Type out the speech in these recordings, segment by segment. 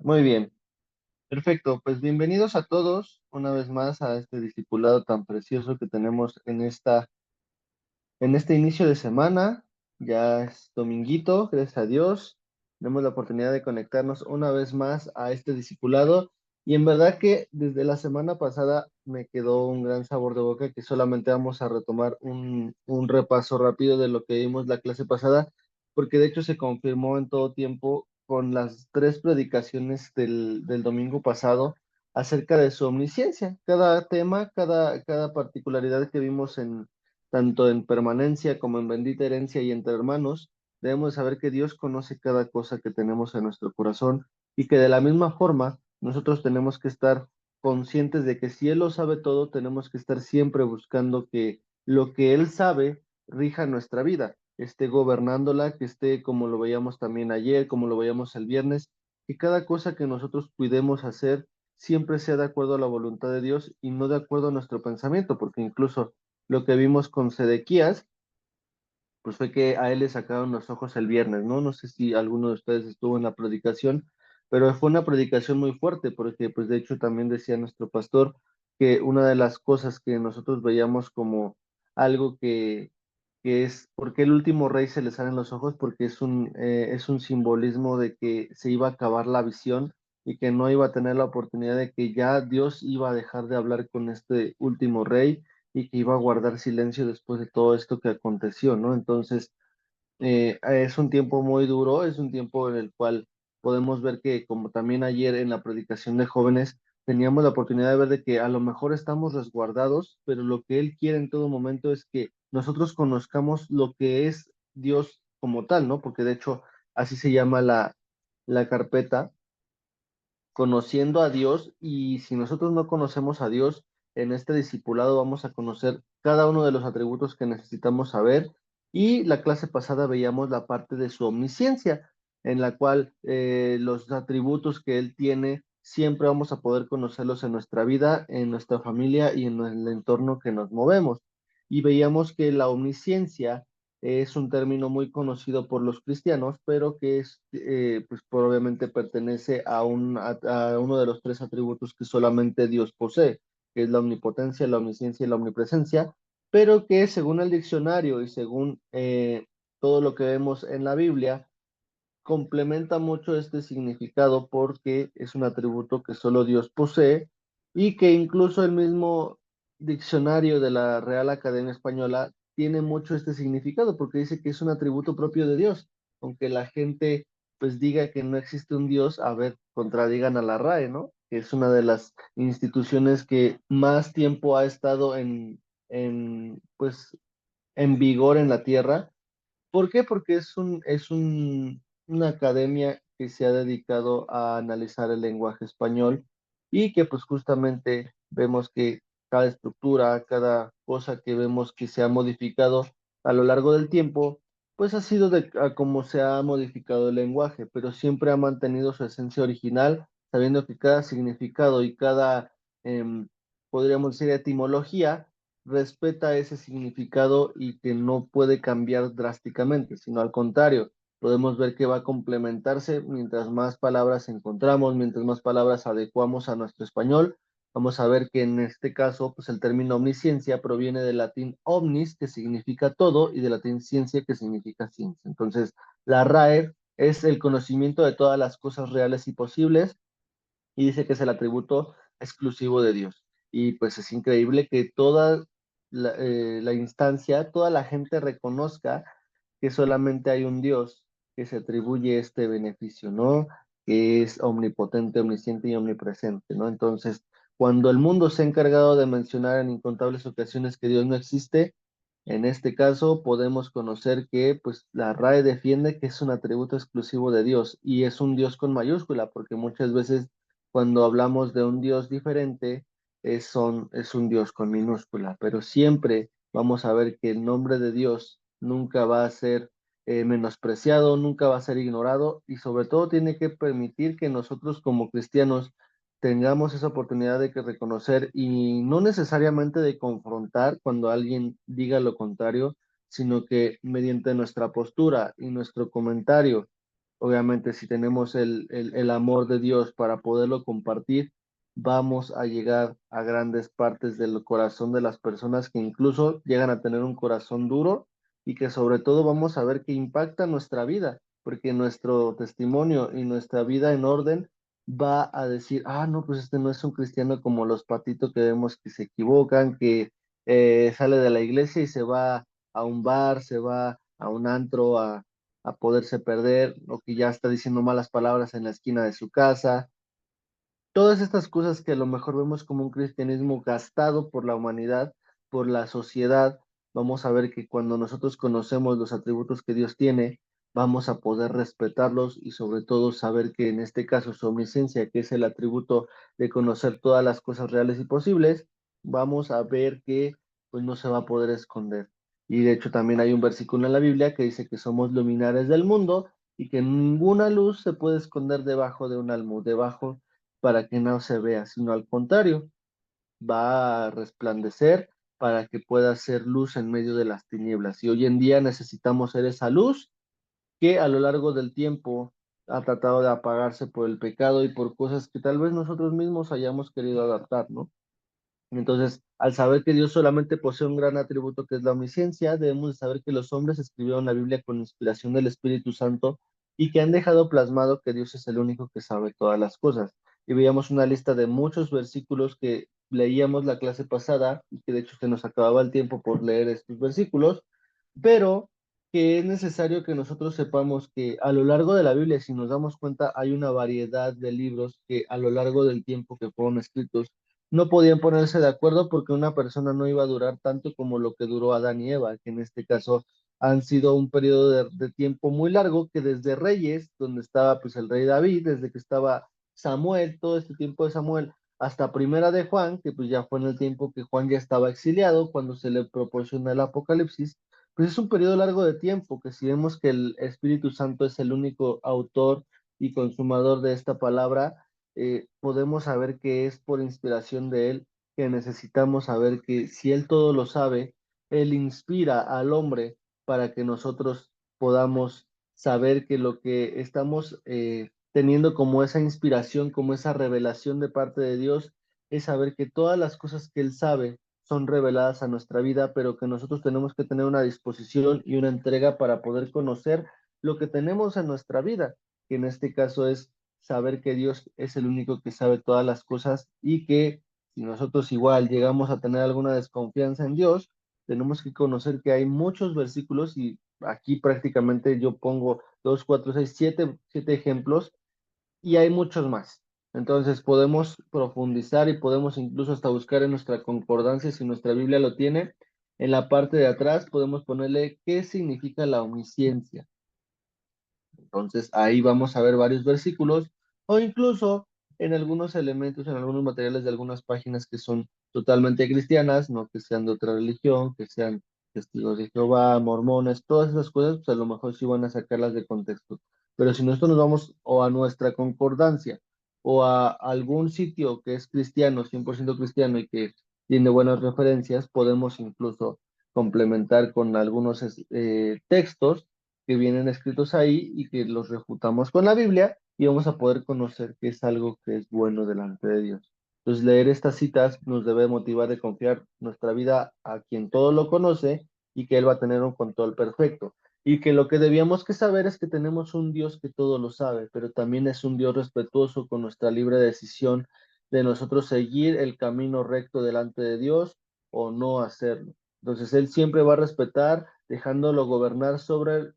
Muy bien, perfecto. Pues bienvenidos a todos una vez más a este discipulado tan precioso que tenemos en este inicio de semana. Ya es dominguito, gracias a Dios. Tenemos la oportunidad de conectarnos una vez más a este discipulado. Y en verdad que desde la semana pasada me quedó un gran sabor de boca que solamente vamos a retomar un repaso rápido de lo que vimos la clase pasada, porque de hecho se confirmó en todo tiempo con las tres predicaciones del domingo pasado acerca de su omnisciencia. Cada tema, cada particularidad que vimos tanto en permanencia como en bendita herencia y entre hermanos, debemos saber que Dios conoce cada cosa que tenemos en nuestro corazón y que de la misma forma nosotros tenemos que estar conscientes de que si Él lo sabe todo, tenemos que estar siempre buscando que lo que Él sabe rija nuestra vida, esté gobernándola, que esté como lo veíamos también ayer, como lo veíamos el viernes, que cada cosa que nosotros cuidemos hacer siempre sea de acuerdo a la voluntad de Dios y no de acuerdo a nuestro pensamiento, porque incluso lo que vimos con Sedequías, pues fue que a él le sacaron los ojos el viernes, ¿no? No sé si alguno de ustedes estuvo en la predicación, pero fue una predicación muy fuerte, porque pues de hecho también decía nuestro pastor que una de las cosas que nosotros veíamos como algo que es, ¿por qué el último rey se le salen los ojos? Porque es un simbolismo de que se iba a acabar la visión y que no iba a tener la oportunidad de que ya Dios iba a dejar de hablar con este último rey y que iba a guardar silencio después de todo esto que aconteció, ¿no? Entonces, es un tiempo muy duro, es un tiempo en el cual podemos ver que, como también ayer en la predicación de jóvenes, teníamos la oportunidad de ver de que a lo mejor estamos resguardados, pero lo que Él quiere en todo momento es que nosotros conozcamos lo que es Dios como tal, ¿no? Porque de hecho así se llama la carpeta, conociendo a Dios, y si nosotros no conocemos a Dios, en este discipulado vamos a conocer cada uno de los atributos que necesitamos saber, y la clase pasada veíamos la parte de su omnisciencia, en la cual los atributos que Él tiene siempre vamos a poder conocerlos en nuestra vida, en nuestra familia y en el entorno que nos movemos. Y veíamos que la omnisciencia es un término muy conocido por los cristianos, pero que es, pues probablemente pertenece a uno de los tres atributos que solamente Dios posee, que es la omnipotencia, la omnisciencia y la omnipresencia, pero que según el diccionario y según todo lo que vemos en la Biblia, complementa mucho este significado porque es un atributo que solo Dios posee y que incluso el mismo diccionario de la Real Academia Española tiene mucho este significado porque dice que es un atributo propio de Dios, aunque la gente pues diga que no existe un Dios, a ver, contradigan a la RAE, ¿no? Que es una de las instituciones que más tiempo ha estado pues, en vigor en la Tierra. ¿Por qué? Porque una academia que se ha dedicado a analizar el lenguaje español y que pues justamente vemos que cada estructura, cada cosa que vemos que se ha modificado a lo largo del tiempo, pues ha sido a cómo se ha modificado el lenguaje, pero siempre ha mantenido su esencia original, sabiendo que cada significado y cada, podríamos decir, etimología respeta ese significado y que no puede cambiar drásticamente, sino al contrario, podemos ver que va a complementarse mientras más palabras encontramos, mientras más palabras adecuamos a nuestro español. Vamos a ver que en este caso, pues el término omnisciencia proviene del latín omnis, que significa todo, y del latín ciencia, que significa ciencia. Entonces, la RAE es el conocimiento de todas las cosas reales y posibles, y dice que es el atributo exclusivo de Dios. Y pues es increíble que toda la instancia, toda la gente reconozca que solamente hay un Dios que se atribuye este beneficio, ¿no? Que es omnipotente, omnisciente y omnipresente, ¿no? Entonces, cuando el mundo se ha encargado de mencionar en incontables ocasiones que Dios no existe, en este caso podemos conocer que pues la RAE defiende que es un atributo exclusivo de Dios y es un Dios con mayúscula, porque muchas veces cuando hablamos de un Dios diferente es un Dios con minúscula, pero siempre vamos a ver que el nombre de Dios nunca va a ser menospreciado, nunca va a ser ignorado, y sobre todo tiene que permitir que nosotros como cristianos tengamos esa oportunidad de que reconocer y no necesariamente de confrontar cuando alguien diga lo contrario, sino que mediante nuestra postura y nuestro comentario obviamente si tenemos el amor de Dios para poderlo compartir, vamos a llegar a grandes partes del corazón de las personas que incluso llegan a tener un corazón duro y que sobre todo vamos a ver que impacta nuestra vida, porque nuestro testimonio y nuestra vida en orden va a decir, ah, no, pues este no es un cristiano como los patitos que vemos que se equivocan, que sale de la iglesia y se va a un bar, se va a un antro a poderse perder, o que ya está diciendo malas palabras en la esquina de su casa. Todas estas cosas que a lo mejor vemos como un cristianismo gastado por la humanidad, por la sociedad, vamos a ver que cuando nosotros conocemos los atributos que Dios tiene, vamos a poder respetarlos y sobre todo saber que en este caso su omnisciencia, que es el atributo de conocer todas las cosas reales y posibles, vamos a ver que pues no se va a poder esconder. Y de hecho también hay un versículo en la Biblia que dice que somos luminares del mundo y que ninguna luz se puede esconder debajo de un almud, debajo para que no se vea, sino al contrario, va a resplandecer para que pueda ser luz en medio de las tinieblas. Y hoy en día necesitamos ser esa luz que a lo largo del tiempo ha tratado de apagarse por el pecado y por cosas que tal vez nosotros mismos hayamos querido adaptar, ¿no? Entonces, al saber que Dios solamente posee un gran atributo que es la omnisciencia, debemos de saber que los hombres escribieron la Biblia con inspiración del Espíritu Santo y que han dejado plasmado que Dios es el único que sabe todas las cosas. Y veíamos una lista de muchos versículos que leíamos la clase pasada y que de hecho se nos acababa el tiempo por leer estos versículos, pero que es necesario que nosotros sepamos que a lo largo de la Biblia, si nos damos cuenta, hay una variedad de libros que a lo largo del tiempo que fueron escritos no podían ponerse de acuerdo porque una persona no iba a durar tanto como lo que duró Adán y Eva, que en este caso han sido un periodo de tiempo muy largo, que desde Reyes, donde estaba pues el rey David, desde que estaba Samuel, todo este tiempo de Samuel, hasta Primera de Juan, que pues ya fue en el tiempo que Juan ya estaba exiliado, cuando se le proporciona el Apocalipsis, pues es un periodo largo de tiempo, que si vemos que el Espíritu Santo es el único autor y consumador de esta palabra, podemos saber que es por inspiración de Él, que necesitamos saber que si Él todo lo sabe, Él inspira al hombre para que nosotros podamos saber que lo que estamos teniendo como esa inspiración, como esa revelación de parte de Dios, es saber que todas las cosas que Él sabe son reveladas a nuestra vida, pero que nosotros tenemos que tener una disposición y una entrega para poder conocer lo que tenemos en nuestra vida, que en este caso es saber que Dios es el único que sabe todas las cosas y que si nosotros igual llegamos a tener alguna desconfianza en Dios, tenemos que conocer que hay muchos versículos y aquí prácticamente yo pongo 2, 4, 6, siete ejemplos y hay muchos más. Entonces podemos profundizar y podemos incluso hasta buscar en nuestra concordancia, si nuestra Biblia lo tiene, en la parte de atrás podemos ponerle qué significa la omnisciencia. Entonces ahí vamos a ver varios versículos o incluso en algunos elementos, en algunos materiales de algunas páginas que son totalmente cristianas, no que sean de otra religión, que sean testigos de Jehová, mormones, todas esas cosas, pues a lo mejor sí van a sacarlas de contexto. Pero si nosotros nos vamos o a nuestra concordancia o a algún sitio que es cristiano, 100% cristiano y que tiene buenas referencias, podemos incluso complementar con algunos textos que vienen escritos ahí y que los refutamos con la Biblia y vamos a poder conocer que es algo que es bueno delante de Dios. Entonces, leer estas citas nos debe motivar de confiar nuestra vida a quien todo lo conoce y que Él va a tener un control perfecto. Y que lo que debíamos que saber es que tenemos un Dios que todo lo sabe, pero también es un Dios respetuoso con nuestra libre decisión de nosotros seguir el camino recto delante de Dios o no hacerlo. Entonces, Él siempre va a respetar, dejándolo gobernar sobre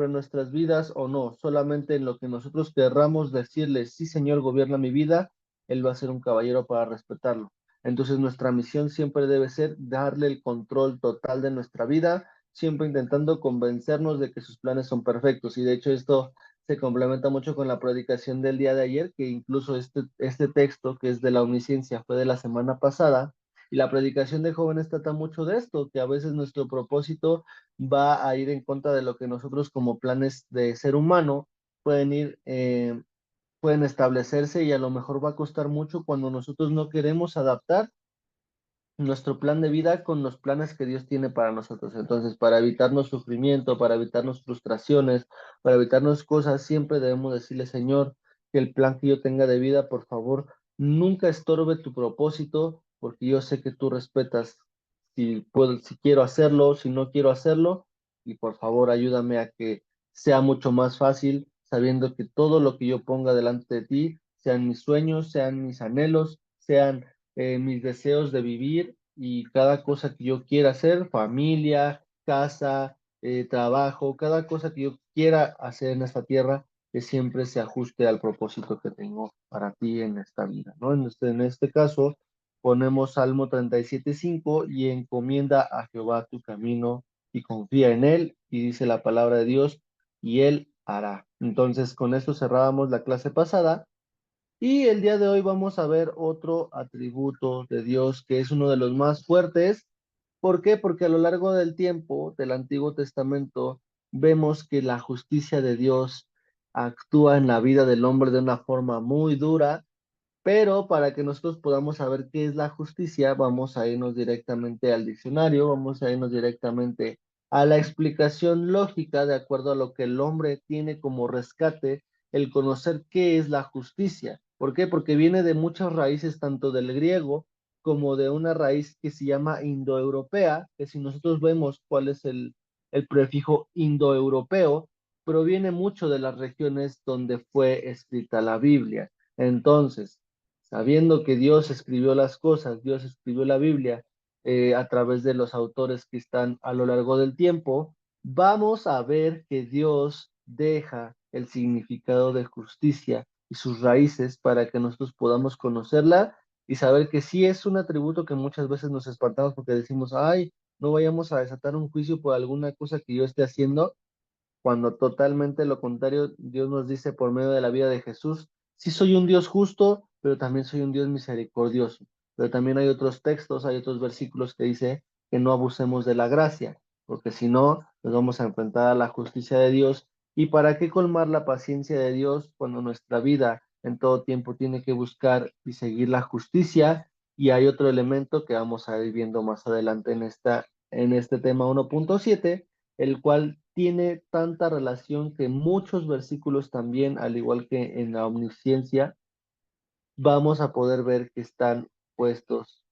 nuestras vidas o no, solamente en lo que nosotros querramos decirle, sí, Señor, gobierna mi vida, Él va a ser un caballero para respetarlo. Entonces nuestra misión siempre debe ser darle el control total de nuestra vida, siempre intentando convencernos de que sus planes son perfectos. Y de hecho esto se complementa mucho con la predicación del día de ayer, que incluso este texto, que es de la omnisciencia, fue de la semana pasada. Y la predicación de jóvenes trata mucho de esto, que a veces nuestro propósito va a ir en contra de lo que nosotros como planes de ser humano pueden ir, pueden establecerse y a lo mejor va a costar mucho cuando nosotros no queremos adaptar nuestro plan de vida con los planes que Dios tiene para nosotros. Entonces, para evitarnos sufrimiento, para evitarnos frustraciones, para evitarnos cosas, siempre debemos decirle, Señor, que el plan que yo tenga de vida, por favor, nunca estorbe tu propósito, porque yo sé que tú respetas si puedo, si quiero hacerlo, si no quiero hacerlo, y por favor ayúdame a que sea mucho más fácil, sabiendo que todo lo que yo ponga delante de ti, sean mis sueños, sean mis anhelos, sean mis deseos de vivir y cada cosa que yo quiera hacer, familia, casa, trabajo, cada cosa que yo quiera hacer en esta tierra, que siempre se ajuste al propósito que tengo para ti en esta vida, ¿no? En este caso, ponemos Salmo 37:5 y encomienda a Jehová tu camino y confía en él, y dice la palabra de Dios, y él hará. Entonces, con esto cerrábamos la clase pasada. Y el día de hoy vamos a ver otro atributo de Dios que es uno de los más fuertes. ¿Por qué? Porque a lo largo del tiempo del Antiguo Testamento vemos que la justicia de Dios actúa en la vida del hombre de una forma muy dura, pero para que nosotros podamos saber qué es la justicia, vamos a irnos directamente al diccionario, vamos a irnos directamente a la explicación lógica de acuerdo a lo que el hombre tiene como rescate, el conocer qué es la justicia. ¿Por qué? Porque viene de muchas raíces, tanto del griego como de una raíz que se llama indoeuropea, que si nosotros vemos cuál es el prefijo indoeuropeo, proviene mucho de las regiones donde fue escrita la Biblia. Entonces, sabiendo que Dios escribió las cosas, Dios escribió la Biblia a través de los autores que están a lo largo del tiempo, vamos a ver que Dios deja el significado de justicia y sus raíces para que nosotros podamos conocerla y saber que sí es un atributo que muchas veces nos espantamos porque decimos, ay, no vayamos a desatar un juicio por alguna cosa que yo esté haciendo, cuando totalmente lo contrario, Dios nos dice por medio de la vida de Jesús, sí soy un Dios justo, pero también soy un Dios misericordioso. Pero también hay otros textos, hay otros versículos que dice que no abusemos de la gracia, porque si no, nos vamos a enfrentar a la justicia de Dios. ¿Y para qué colmar la paciencia de Dios cuando nuestra vida en todo tiempo tiene que buscar y seguir la justicia? Y hay otro elemento que vamos a ir viendo más adelante en este tema 1.7, el cual tiene tanta relación que muchos versículos también, al igual que en la omnisciencia, vamos a poder ver que están puestos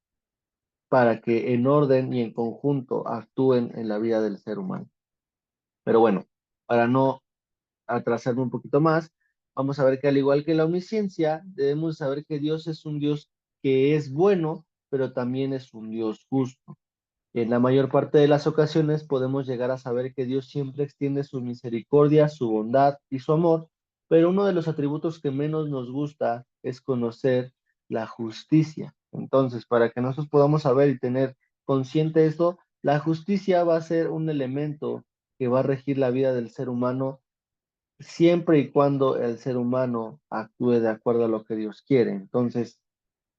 para que en orden y en conjunto actúen en la vida del ser humano. Pero bueno, para no atrasarme un poquito más, vamos a ver que al igual que la omnisciencia, debemos saber que Dios es un Dios que es bueno, pero también es un Dios justo. En la mayor parte de las ocasiones podemos llegar a saber que Dios siempre extiende su misericordia, su bondad y su amor, pero uno de los atributos que menos nos gusta es conocer la justicia. Entonces, para que nosotros podamos saber y tener consciente esto, la justicia va a ser un elemento que va a regir la vida del ser humano siempre y cuando el ser humano actúe de acuerdo a lo que Dios quiere. Entonces,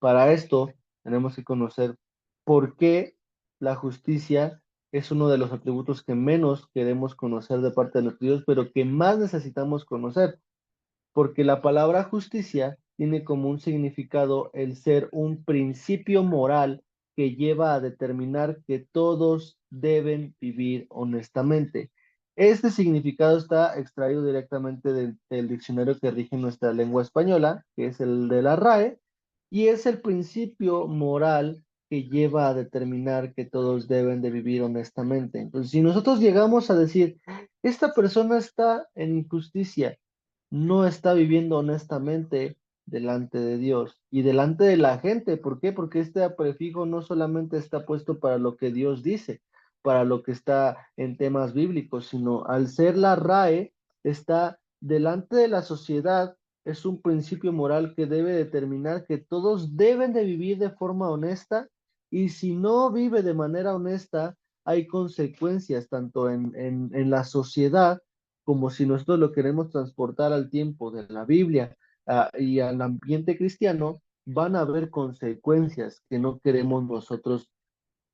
para esto tenemos que conocer por qué la justicia es uno de los atributos que menos queremos conocer de parte de nuestro Dios, pero que más necesitamos conocer, porque la palabra justicia tiene como un significado el ser un principio moral que lleva a determinar que todos deben vivir honestamente. Este significado está extraído directamente del diccionario que rige nuestra lengua española, que es el de la RAE, y es el principio moral que lleva a determinar que todos deben de vivir honestamente. Entonces, si nosotros llegamos a decir, esta persona está en injusticia, no está viviendo honestamente delante de Dios y delante de la gente. ¿Por qué? Porque este prefijo no solamente está puesto para lo que Dios dice, para lo que está en temas bíblicos, sino al ser la RAE, está delante de la sociedad, es un principio moral que debe determinar que todos deben de vivir de forma honesta, y si no vive de manera honesta, hay consecuencias tanto en la sociedad como si nosotros lo queremos transportar al tiempo de la Biblia, y al ambiente cristiano, van a haber consecuencias que no queremos nosotros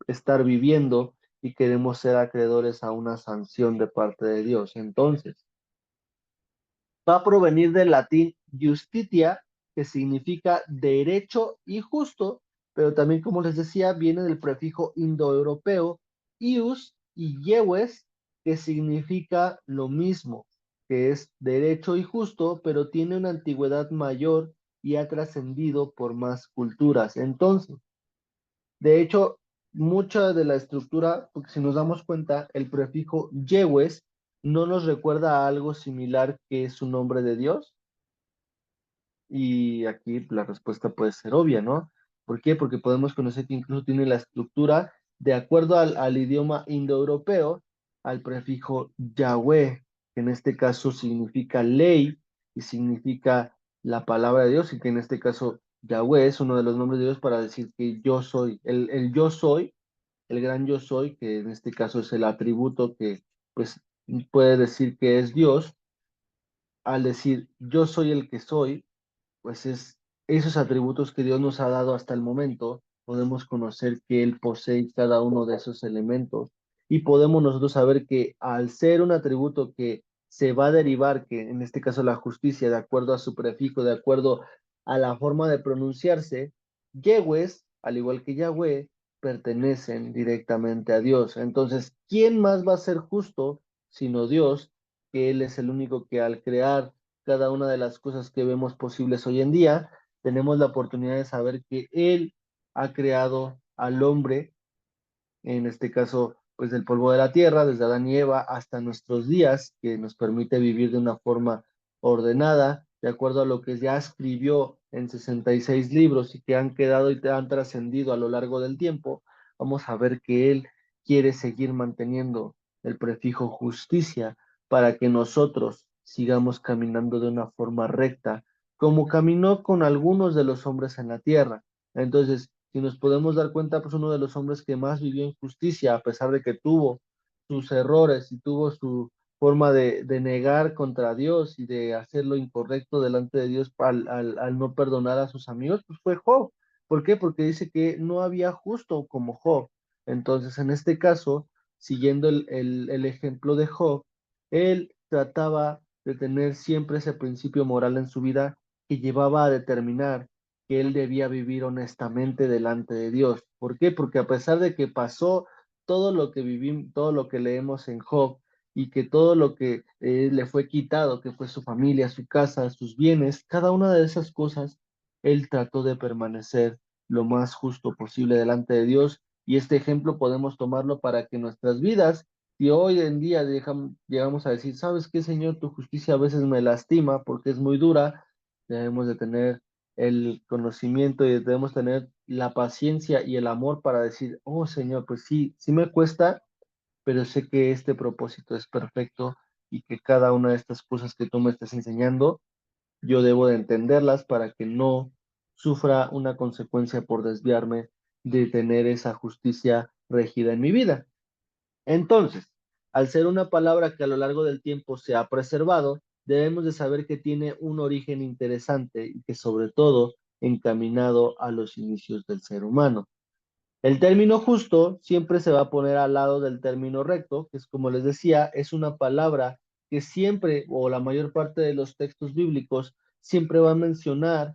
estar viviendo y queremos ser acreedores a una sanción de parte de Dios. Entonces, va a provenir del latín justitia, que significa derecho y justo, pero también, como les decía, viene del prefijo indoeuropeo ius y yewes, que significa lo mismo, que es derecho y justo, pero tiene una antigüedad mayor y ha trascendido por más culturas. Entonces, de hecho, mucha de la estructura, porque si nos damos cuenta, el prefijo yewes no nos recuerda a algo similar que es un nombre de Dios. Y aquí la respuesta puede ser obvia, ¿no? ¿Por qué? Porque podemos conocer que incluso tiene la estructura de acuerdo al idioma indoeuropeo, al prefijo Yahweh, que en este caso significa ley y significa la palabra de Dios, y que en este caso Yahweh es uno de los nombres de Dios para decir que yo soy, el yo soy, el gran yo soy, que en este caso es el atributo que pues puede decir que es Dios, al decir yo soy el que soy, pues es esos atributos que Dios nos ha dado hasta el momento, podemos conocer que Él posee cada uno de esos elementos y podemos nosotros saber que al ser un atributo que se va a derivar, que en este caso la justicia, de acuerdo a su prefijo, de acuerdo a la forma de pronunciarse, Yehwes, al igual que Yahweh, pertenecen directamente a Dios. Entonces, ¿quién más va a ser justo sino Dios? Que Él es el único que al crear cada una de las cosas que vemos posibles hoy en día, tenemos la oportunidad de saber que Él ha creado al hombre, en este caso, pues del polvo de la tierra, desde Adán y Eva hasta nuestros días, que nos permite vivir de una forma ordenada, de acuerdo a lo que ya escribió en 66 libros y que han quedado y han trascendido a lo largo del tiempo, vamos a ver que Él quiere seguir manteniendo el prefijo justicia para que nosotros sigamos caminando de una forma recta, como caminó con algunos de los hombres en la tierra. Entonces, si nos podemos dar cuenta, pues uno de los hombres que más vivió en justicia, a pesar de que tuvo sus errores y tuvo su forma de negar contra Dios y de hacer lo incorrecto delante de Dios al no perdonar a sus amigos, pues fue Job. ¿Por qué? Porque dice que no había justo como Job. Entonces, en este caso, siguiendo el ejemplo de Job, él trataba de tener siempre ese principio moral en su vida que llevaba a determinar que él debía vivir honestamente delante de Dios. ¿Por qué? Porque a pesar de que pasó todo lo que vivimos, todo lo que leemos en Job y que todo lo que le fue quitado, que fue su familia, su casa, sus bienes, cada una de esas cosas, él trató de permanecer lo más justo posible delante de Dios. Y este ejemplo podemos tomarlo para que nuestras vidas, si hoy en día llegamos a decir, ¿sabes qué, Señor? Tu justicia a veces me lastima porque es muy dura, debemos de tener el conocimiento y debemos tener la paciencia y el amor para decir, oh Señor, pues sí, sí me cuesta, pero sé que este propósito es perfecto y que cada una de estas cosas que tú me estás enseñando, yo debo de entenderlas para que no sufra una consecuencia por desviarme de tener esa justicia regida en mi vida. Entonces, al ser una palabra que a lo largo del tiempo se ha preservado, debemos de saber que tiene un origen interesante y que sobre todo encaminado a los inicios del ser humano. El término justo siempre se va a poner al lado del término recto, que es como les decía, es una palabra que siempre, o la mayor parte de los textos bíblicos, siempre va a mencionar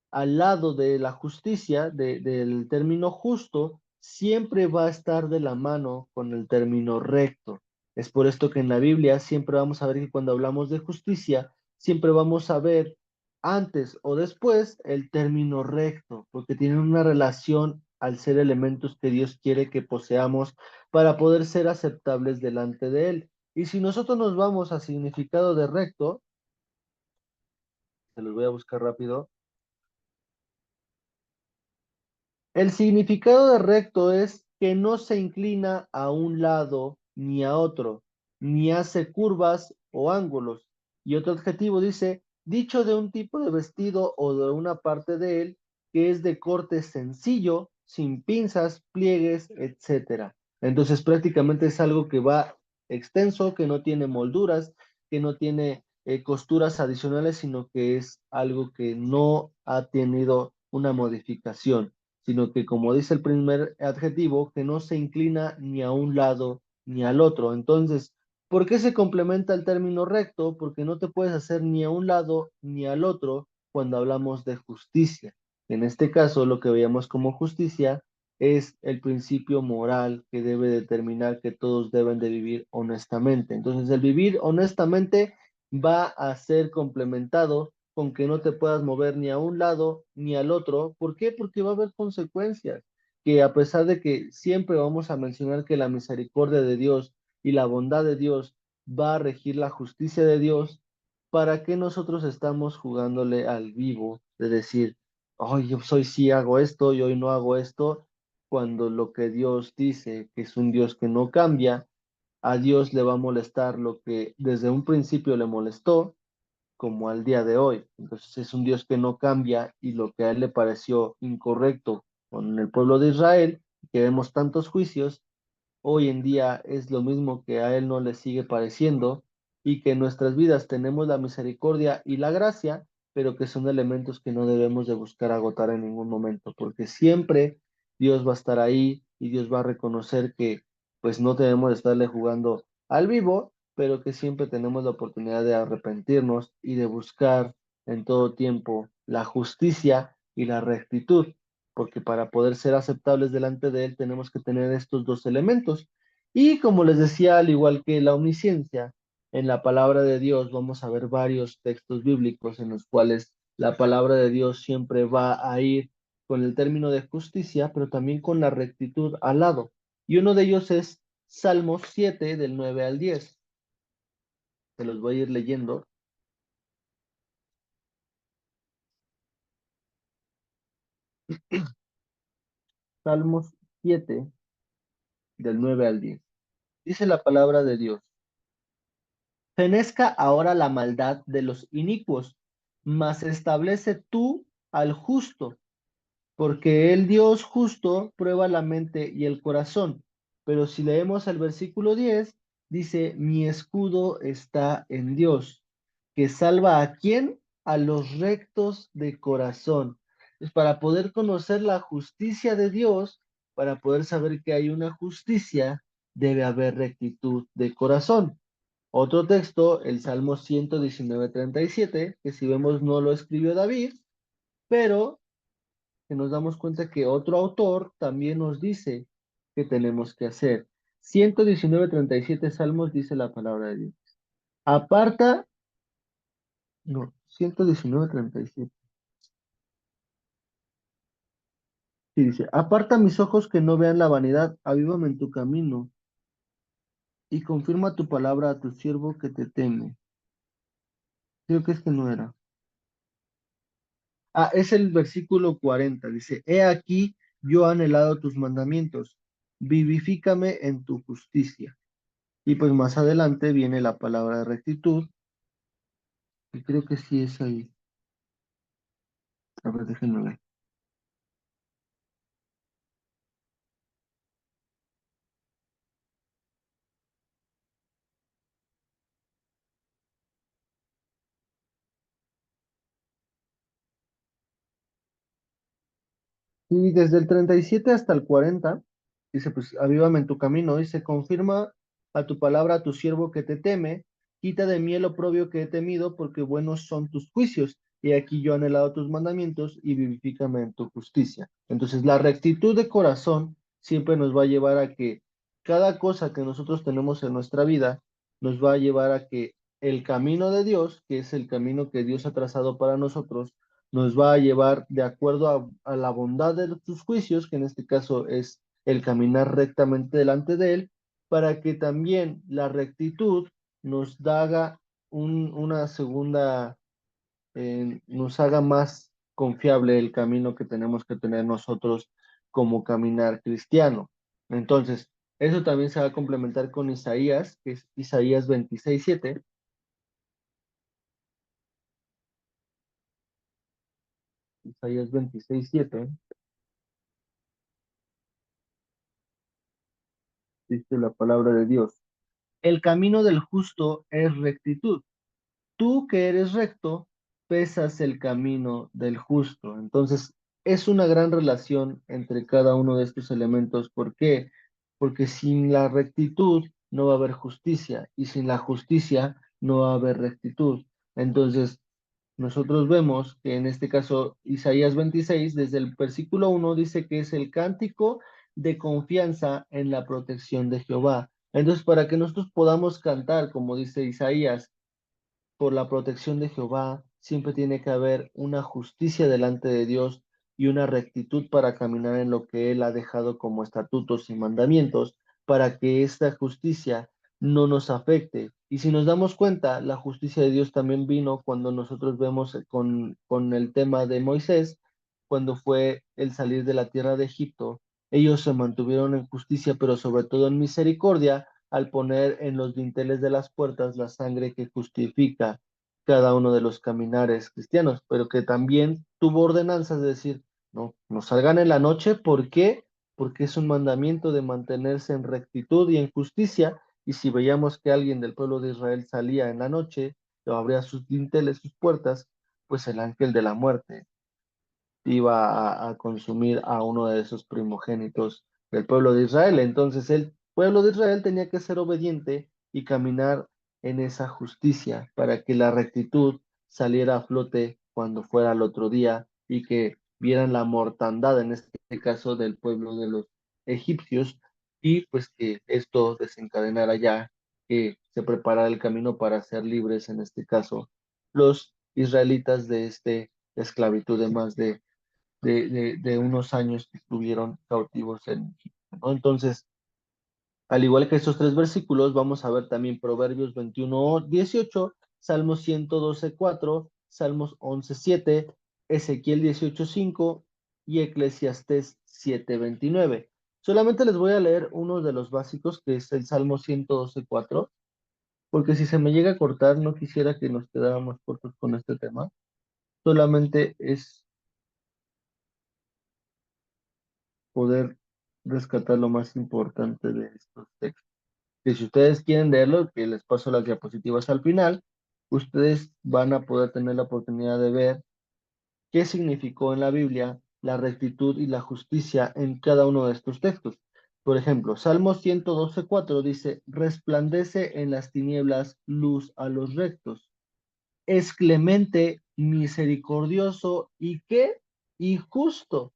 al lado de la justicia, del término justo, siempre va a estar de la mano con el término recto. Es por esto que en la Biblia siempre vamos a ver que cuando hablamos de justicia, siempre vamos a ver antes o después el término recto, porque tienen una relación al ser elementos que Dios quiere que poseamos para poder ser aceptables delante de Él. Y si nosotros nos vamos a significado de recto, se los voy a buscar rápido. El significado de recto es que no se inclina a un lado ni a otro, ni hace curvas o ángulos. Y otro adjetivo dice, dicho de un tipo de vestido o de una parte de él que es de corte sencillo, sin pinzas, pliegues, etcétera. Entonces prácticamente es algo que va extenso, que no tiene molduras, que no tiene costuras adicionales, sino que es algo que no ha tenido una modificación, sino que, como dice el primer adjetivo, que no se inclina ni a un lado ni al otro. Entonces, ¿por qué se complementa el término recto? Porque no te puedes hacer ni a un lado ni al otro cuando hablamos de justicia. En este caso, lo que veíamos como justicia es el principio moral que debe determinar que todos deben de vivir honestamente. Entonces, el vivir honestamente va a ser complementado con que no te puedas mover ni a un lado ni al otro. ¿Por qué? Porque va a haber consecuencias, que a pesar de que siempre vamos a mencionar que la misericordia de Dios y la bondad de Dios va a regir la justicia de Dios, ¿para qué nosotros estamos jugándole al vivo de decir, hoy yo soy sí hago esto y hoy no hago esto, cuando lo que Dios dice, que es un Dios que no cambia, a Dios le va a molestar lo que desde un principio le molestó, como al día de hoy? Entonces es un Dios que no cambia y lo que a él le pareció incorrecto con el pueblo de Israel, que vemos tantos juicios, hoy en día es lo mismo que a Él no le sigue pareciendo y que en nuestras vidas tenemos la misericordia y la gracia, pero que son elementos que no debemos de buscar agotar en ningún momento, porque siempre Dios va a estar ahí y Dios va a reconocer que pues no debemos de estarle jugando al vivo, pero que siempre tenemos la oportunidad de arrepentirnos y de buscar en todo tiempo la justicia y la rectitud, porque para poder ser aceptables delante de Él tenemos que tener estos dos elementos. Y como les decía, al igual que la omnisciencia, en la palabra de Dios vamos a ver varios textos bíblicos en los cuales la palabra de Dios siempre va a ir con el término de justicia, pero también con la rectitud al lado. Y uno de ellos es Salmos 7, del 9 al 10. Se los voy a ir leyendo. Salmos 7, del 9 al 10. Dice la palabra de Dios: fenezca ahora la maldad de los inicuos, mas establece tú al justo, porque el Dios justo prueba la mente y el corazón. Pero si leemos el versículo 10, dice, mi escudo está en Dios, que salva a quién, a los rectos de corazón. Es para poder conocer la justicia de Dios, para poder saber que hay una justicia, debe haber rectitud de corazón. Otro texto, el Salmo 119:37, que si vemos no lo escribió David, pero que nos damos cuenta que otro autor también nos dice que tenemos que hacer. 119:37 Salmos dice la palabra de Dios. Aparta, no, 119:37. Sí, dice, aparta mis ojos que no vean la vanidad, avívame en tu camino y confirma tu palabra a tu siervo que te teme. Creo que este no era. Ah, es el versículo 40. Dice, he aquí, yo he anhelado tus mandamientos, vivifícame en tu justicia. Y pues más adelante viene la palabra de rectitud, y creo que sí es ahí. A ver, déjenme ver. Y desde el 37 hasta el 40, dice, pues avívame en tu camino, dice, confirma a tu palabra a tu siervo que te teme, quita de mí el oprobio que he temido, porque buenos son tus juicios, y aquí yo he anhelado tus mandamientos, y vivifícame en tu justicia. Entonces, la rectitud de corazón siempre nos va a llevar a que cada cosa que nosotros tenemos en nuestra vida, nos va a llevar a que el camino de Dios, que es el camino que Dios ha trazado para nosotros, nos va a llevar de acuerdo a la bondad de sus juicios, que en este caso es el caminar rectamente delante de Él, para que también la rectitud nos haga una segunda, nos haga más confiable el camino que tenemos que tener nosotros como caminar cristiano. Entonces, eso también se va a complementar con Isaías, que es Isaías 26:7. Isaías 26:7 dice la palabra de Dios. El camino del justo es rectitud. Tú que eres recto, pesas el camino del justo. Entonces, es una gran relación entre cada uno de estos elementos. ¿Por qué? Porque sin la rectitud no va a haber justicia y sin la justicia no va a haber rectitud. Entonces, nosotros vemos que en este caso Isaías 26, desde el versículo 1, dice que es el cántico de confianza en la protección de Jehová. Entonces, para que nosotros podamos cantar, como dice Isaías, por la protección de Jehová, siempre tiene que haber una justicia delante de Dios y una rectitud para caminar en lo que Él ha dejado como estatutos y mandamientos, para que esta justicia no nos afecte. Y si nos damos cuenta, la justicia de Dios también vino cuando nosotros vemos con el tema de Moisés, cuando fue el salir de la tierra de Egipto. Ellos se mantuvieron en justicia, pero sobre todo en misericordia, al poner en los dinteles de las puertas la sangre que justifica cada uno de los caminares cristianos, pero que también tuvo ordenanzas de decir, no, no salgan en la noche, ¿por qué? Porque es un mandamiento de mantenerse en rectitud y en justicia, y si veíamos que alguien del pueblo de Israel salía en la noche, o abría sus dinteles, sus puertas, pues el ángel de la muerte iba a consumir a uno de esos primogénitos del pueblo de Israel. Entonces el pueblo de Israel tenía que ser obediente y caminar en esa justicia para que la rectitud saliera a flote cuando fuera el otro día y que vieran la mortandad, en este caso del pueblo de los egipcios, y pues que esto desencadenara ya que se preparara el camino para ser libres, en este caso, los israelitas de esclavitud de más de unos años que estuvieron cautivos en Egipto, ¿no? Entonces, al igual que estos tres versículos, vamos a ver también Proverbios 21:18, Salmos 112:4, Salmos 11:7, Ezequiel 18:5 y Eclesiastés 7:29. Solamente les voy a leer uno de los básicos, que es el Salmo 112:4, porque si se me llega a cortar, no quisiera que nos quedáramos cortos con este tema. Solamente es poder rescatar lo más importante de estos textos. Que si ustedes quieren leerlo, que les paso las diapositivas al final, ustedes van a poder tener la oportunidad de ver qué significó en la Biblia la rectitud y la justicia en cada uno de estos textos. Por ejemplo, Salmo 112:4 dice, resplandece en las tinieblas luz a los rectos. Es clemente, misericordioso y qué? Y justo.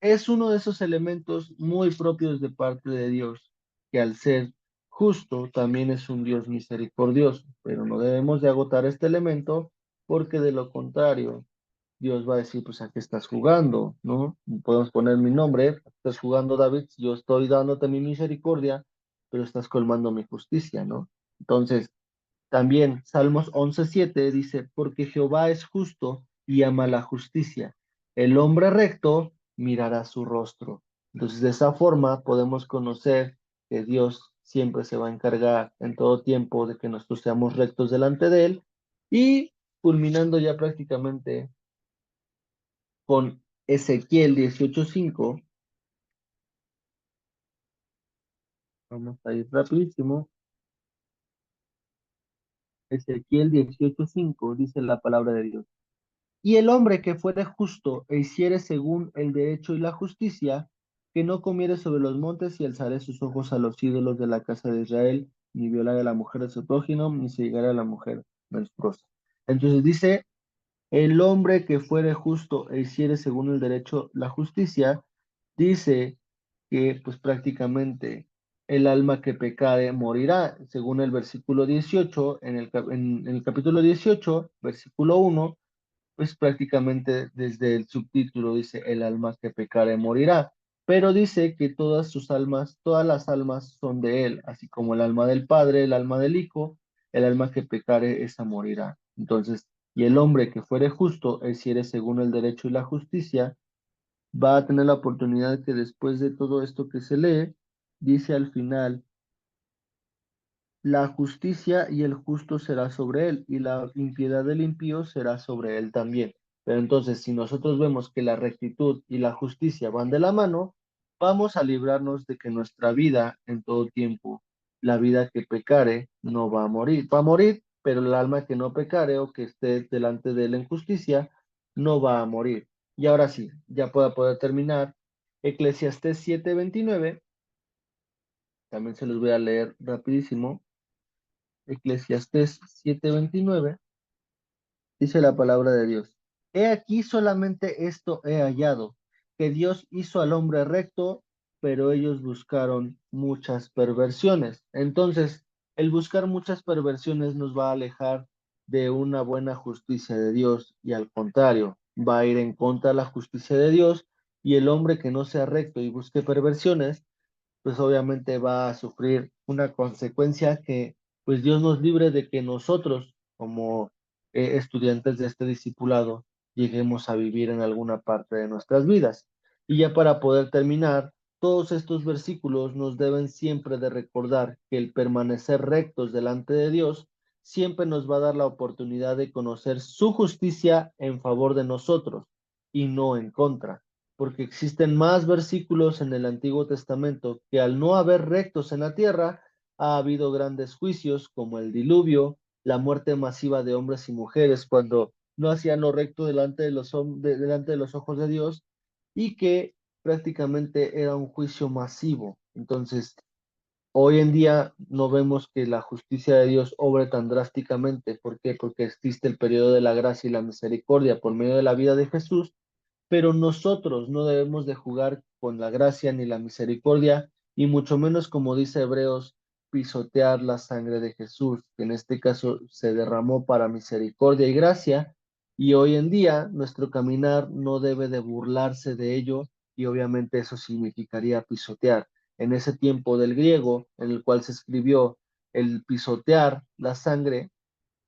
Es uno de esos elementos muy propios de parte de Dios, que al ser justo también es un Dios misericordioso, pero no debemos de agotar este elemento porque de lo contrario, Dios va a decir, pues a qué estás jugando, ¿no? Podemos poner mi nombre, estás jugando David, yo estoy dándote mi misericordia, pero estás colmando mi justicia, ¿no? Entonces, también Salmos 11:7 dice, porque Jehová es justo y ama la justicia. El hombre recto mirará su rostro. Entonces, de esa forma podemos conocer que Dios siempre se va a encargar en todo tiempo de que nosotros seamos rectos delante de Él. Y culminando ya prácticamente con Ezequiel 18:5, vamos a ir rapidísimo. Ezequiel 18:5 dice la palabra de Dios. Y el hombre que fuere justo e hiciere según el derecho y la justicia, que no comiere sobre los montes y alzare sus ojos a los ídolos de la casa de Israel, ni violare a la mujer de su prójimo, ni se llegare a la mujer menstruosa. Entonces dice, el hombre que fuere justo e hiciere según el derecho, la justicia, dice que pues prácticamente el alma que pecare morirá, según el versículo 18, en el capítulo 18, versículo 1, pues prácticamente desde el subtítulo dice el alma que pecare morirá, pero dice que todas sus almas, todas las almas son de él, así como el alma del Padre, el alma del Hijo, el alma que pecare esa morirá. Entonces, y el hombre que fuere justo, es hiciere según el derecho y la justicia, va a tener la oportunidad que después de todo esto que se lee, dice al final, la justicia y el justo será sobre él, y la impiedad del impío será sobre él también. Pero entonces, si nosotros vemos que la rectitud y la justicia van de la mano, vamos a librarnos de que nuestra vida en todo tiempo, la vida que pecare, no va a morir. Va a morir, pero el alma que no pecare o que esté delante de él en justicia, no va a morir. Y ahora sí, ya pueda poder terminar. Eclesiastés 7:29, también se los voy a leer rapidísimo. Eclesiastés 7:29 Dice la palabra de Dios. He aquí solamente esto he hallado, que Dios hizo al hombre recto, pero ellos buscaron muchas perversiones. Entonces, el buscar muchas perversiones nos va a alejar de una buena justicia de Dios y al contrario, va a ir en contra de la justicia de Dios y el hombre que no sea recto y busque perversiones pues obviamente va a sufrir una consecuencia que pues Dios nos libre de que nosotros como estudiantes de este discipulado lleguemos a vivir en alguna parte de nuestras vidas. Y ya para poder terminar, todos estos versículos nos deben siempre de recordar que el permanecer rectos delante de Dios siempre nos va a dar la oportunidad de conocer su justicia en favor de nosotros y no en contra porque existen más versículos en el Antiguo Testamento que al no haber rectos en la tierra, ha habido grandes juicios como el diluvio, la muerte masiva de hombres y mujeres cuando no hacían lo recto delante de los ojos de Dios y que prácticamente era un juicio masivo. Entonces, hoy en día no vemos que la justicia de Dios obre tan drásticamente. ¿Por qué? Porque existe el periodo de la gracia y la misericordia por medio de la vida de Jesús, pero nosotros no debemos de jugar con la gracia ni la misericordia, y mucho menos, como dice Hebreos, pisotear la sangre de Jesús, que en este caso se derramó para misericordia y gracia, y hoy en día nuestro caminar no debe de burlarse de ello, y obviamente eso significaría pisotear. En ese tiempo del griego, en el cual se escribió el pisotear la sangre,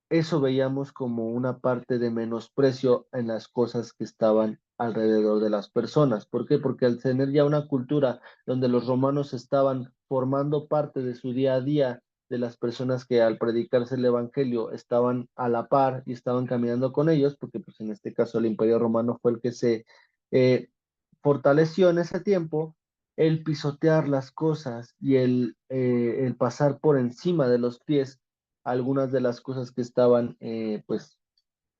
eso veíamos como una parte de menosprecio en las cosas que estaban alrededor de las personas. ¿Por qué? Porque al tener ya una cultura donde los romanos estaban formando parte de su día a día, de las personas que al predicarse el evangelio estaban a la par y estaban caminando con ellos, porque pues en este caso el imperio romano fue el que se eh, fortaleció en ese tiempo, el pisotear las cosas y el pasar por encima de los pies algunas de las cosas que estaban,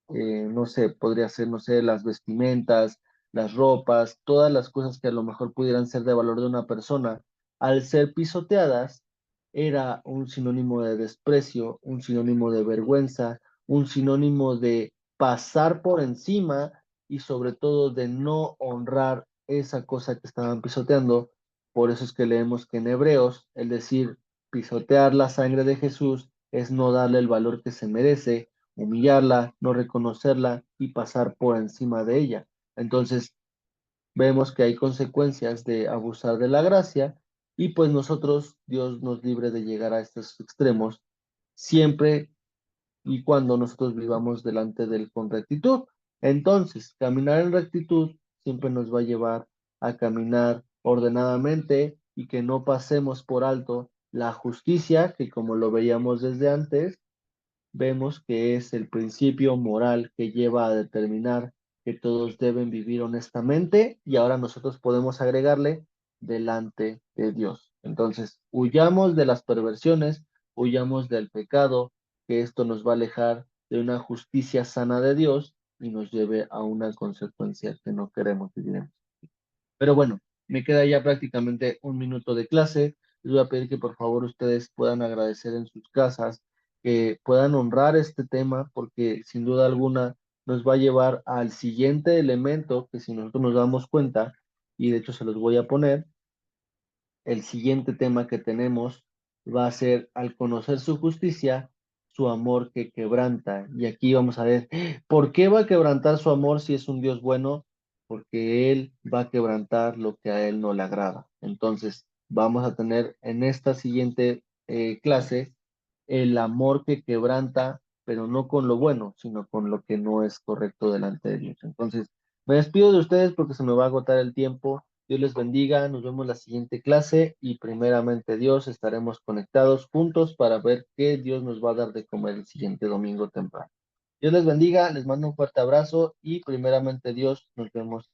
no sé, podría ser, no sé, las vestimentas, las ropas, todas las cosas que a lo mejor pudieran ser de valor de una persona, al ser pisoteadas, era un sinónimo de desprecio, un sinónimo de vergüenza, un sinónimo de pasar por encima y sobre todo de no honrar esa cosa que estaban pisoteando. Por eso es que leemos que en Hebreos, el decir pisotear la sangre de Jesús es no darle el valor que se merece, humillarla, no reconocerla y pasar por encima de ella. Entonces, vemos que hay consecuencias de abusar de la gracia y pues nosotros, Dios nos libre de llegar a estos extremos siempre y cuando nosotros vivamos delante de Él con rectitud. Entonces, caminar en rectitud siempre nos va a llevar a caminar ordenadamente y que no pasemos por alto la justicia, que como lo veíamos desde antes, vemos que es el principio moral que lleva a determinar que todos deben vivir honestamente y ahora nosotros podemos agregarle delante de Dios. Entonces, huyamos de las perversiones, huyamos del pecado, que esto nos va a alejar de una justicia sana de Dios y nos lleve a una consecuencia que no queremos vivir. Pero bueno, me queda ya prácticamente un minuto de clase. Les voy a pedir que por favor ustedes puedan agradecer en sus casas, que puedan honrar este tema, porque sin duda alguna nos va a llevar al siguiente elemento que si nosotros nos damos cuenta, y de hecho se los voy a poner, el siguiente tema que tenemos va a ser al conocer su justicia, su amor que quebranta. Y aquí vamos a ver, ¿por qué va a quebrantar su amor si es un Dios bueno? Porque Él va a quebrantar lo que a Él no le agrada. Entonces, vamos a tener en esta siguiente clase el amor que quebranta, pero no con lo bueno, sino con lo que no es correcto delante de Dios. Entonces, me despido de ustedes porque se me va a agotar el tiempo. Dios les bendiga, nos vemos la siguiente clase y primeramente Dios estaremos conectados juntos para ver qué Dios nos va a dar de comer el siguiente domingo temprano. Dios les bendiga, les mando un fuerte abrazo y primeramente Dios nos vemos.